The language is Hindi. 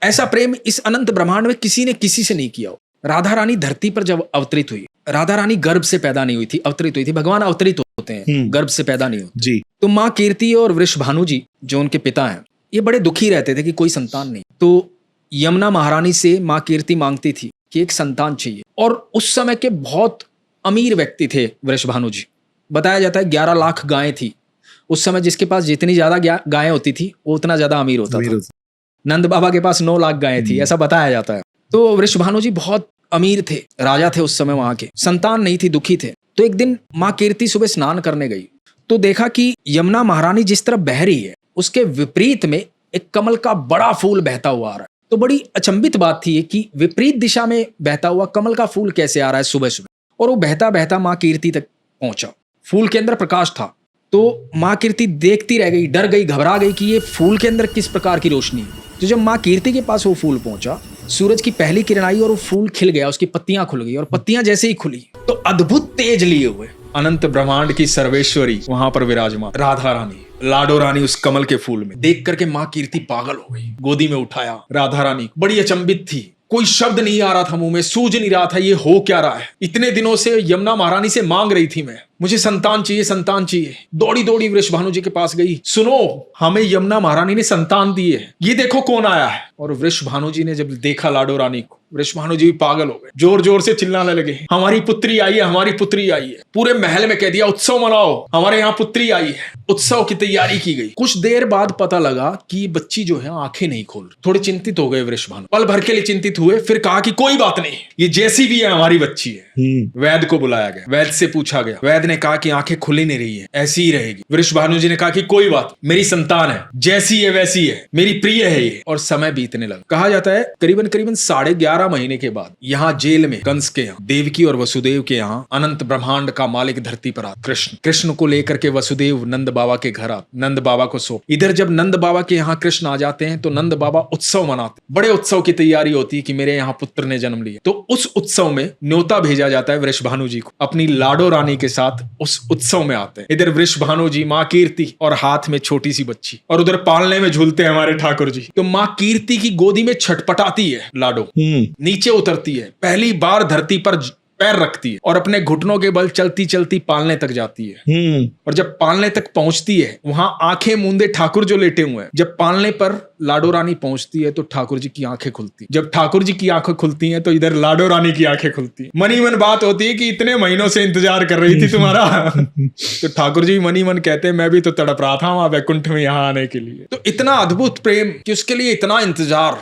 ऐसा प्रेम इस अनंत ब्रह्मांड में किसी ने किसी से नहीं किया हो। राधा रानी धरती पर जब अवतरित हुई, राधा रानी गर्भ से पैदा नहीं हुई थी, अवतरित हुई थी। भगवान अवतरित होते हैं, गर्भ से पैदा नहीं होते जी। तो माँ कीर्ति और वृषभानु जी जो उनके पिता हैं, ये बड़े दुखी रहते थे कि कोई संतान नहीं। तो यमुना महारानी से माँ कीर्ति मांगती थी कि एक संतान चाहिए, और उस समय के बहुत अमीर व्यक्ति थे वृषभानु जी। बताया जाता है 11 लाख गायें थी उस समय। जिसके पास जितनी ज्यादा गायें होती थी वो उतना ज्यादा अमीर होता था। नंद बाबा के पास 9 लाख गायें थी, ऐसा बताया जाता है। तो वृषभानु जी बहुत अमीर थे, राजा थे उस समय वहां के, संतान नहीं थी, दुखी थे। तो एक दिन माँ कीर्ति सुबह स्नान करने गई तो देखा कि यमुना महारानी जिस तरफ बह रही है उसके विपरीत में एक कमल का बड़ा फूल बहता हुआ आ रहा है। तो बड़ी अचंभित बात थी कि विपरीत दिशा में बहता हुआ कमल का फूल कैसे आ रहा है सुबह सुबह। और वो बहता बहता माँ कीर्ति तक पहुंचा। फूल के अंदर प्रकाश था। तो माँ कीर्ति देखती रह गई, डर गई, घबरा गई कि ये फूल के अंदर किस प्रकार की रोशनी है। तो जब माँ कीर्ति के पास वो फूल पहुंचा, सूरज की पहली किरण आई और वो फूल खिल गया, उसकी पत्तियां खुल गई। और पत्तियां जैसे ही खुली तो अद्भुत तेज लिए हुए अनंत ब्रह्मांड की सर्वेश्वरी वहां पर विराजमान राधा रानी, लाडो रानी उस कमल के फूल में। देख करके माँ कीर्ति पागल हो गई, गोदी में उठाया राधा रानी, बड़ी अचंभित थी। कोई शब्द नहीं आ रहा था मुंह में, सूझ नहीं रहा था ये हो क्या रहा है। इतने दिनों से यमुना महारानी से मांग रही थी मैं, मुझे संतान चाहिए, संतान चाहिए। दौड़ी दौड़ी वृषभानु जी के पास गई, सुनो हमें यमुना महारानी ने संतान दी है, ये देखो कौन आया है। और वृषभानु जी ने जब देखा लाडो रानी को, वृषभानु जी भी पागल हो गए, जोर जोर से चिल्लाने लगे, हमारी पुत्री आई है, हमारी पुत्री आई है। पूरे महल में कह दिया उत्सव मनाओ, हमारे यहाँ पुत्री आई है। उत्सव की तैयारी की गई। कुछ देर बाद पता लगा कि बच्ची जो है आंखें नहीं खोल। थोड़े चिंतित हो गए वृषभानु, पल भर के लिए चिंतित हुए। फिर कहा कि कोई बात नहीं, ये जैसी भी है हमारी बच्ची है। वैद्य को बुलाया गया, वैद्य से पूछा गया। वैद्य ने कहा कि आंखें खुली नहीं रही है, ऐसी ही रहेगी। वृषभानु जी ने कहा कि कोई बात, मेरी संतान है, जैसी है वैसी है, मेरी प्रिय है ये। और समय बीतने लगा। कहा जाता है करीबन 11.5 महीने के बाद यहाँ जेल में कंस के यहाँ, देवकी और वसुदेव के यहाँ अनंत ब्रह्मांड का मालिक धरती पर आता कृष्ण को लेकर के वसुदेव नंद बाबा के घर आते, नंद बाबा को सो। इधर जब नंद बाबा के यहाँ कृष्ण आ जाते हैं तो नंद बाबा उत्सव मनाते। बड़े उत्सव की तैयारी होती है कि मेरे यहाँ पुत्र ने जन्म लिया। तो उस उत्सव में न्योता भेजा जाता है वृषभानु जी को, अपनी लाडो रानी के साथ उस उत्सव में आते हैं। इधर वृषभानु जी, माँ कीर्ति और हाथ में छोटी सी बच्ची, और उधर पालने में झूलते हैं हमारे ठाकुर जी। तो माँ कीर्ति की गोदी में छटपटाती है लाडो, नीचे उतरती है, पहली बार धरती पर पैर रखती है और अपने घुटनों के बल चलती चलती पालने तक जाती है। और जब पालने तक पहुंचती है, वहां आंखें मूंदे ठाकुर जो लेटे हुए हैं, जब पालने पर लाडो रानी पहुंचती है तो ठाकुर जी की आंखें खुलती। जब ठाकुर जी की आंखें खुलती हैं तो इधर लाडो रानी की आंखें खुलती हैं। मनी मन बात होती है कि इतने महीनों से इंतजार कर रही थी तुम्हारा। तो ठाकुर जी मनी मन कहते हैं मैं भी तो तड़प रहा था वहां वैकुंठ में यहाँ आने के लिए। तो इतना अद्भुत प्रेम कि उसके लिए इतना इंतजार।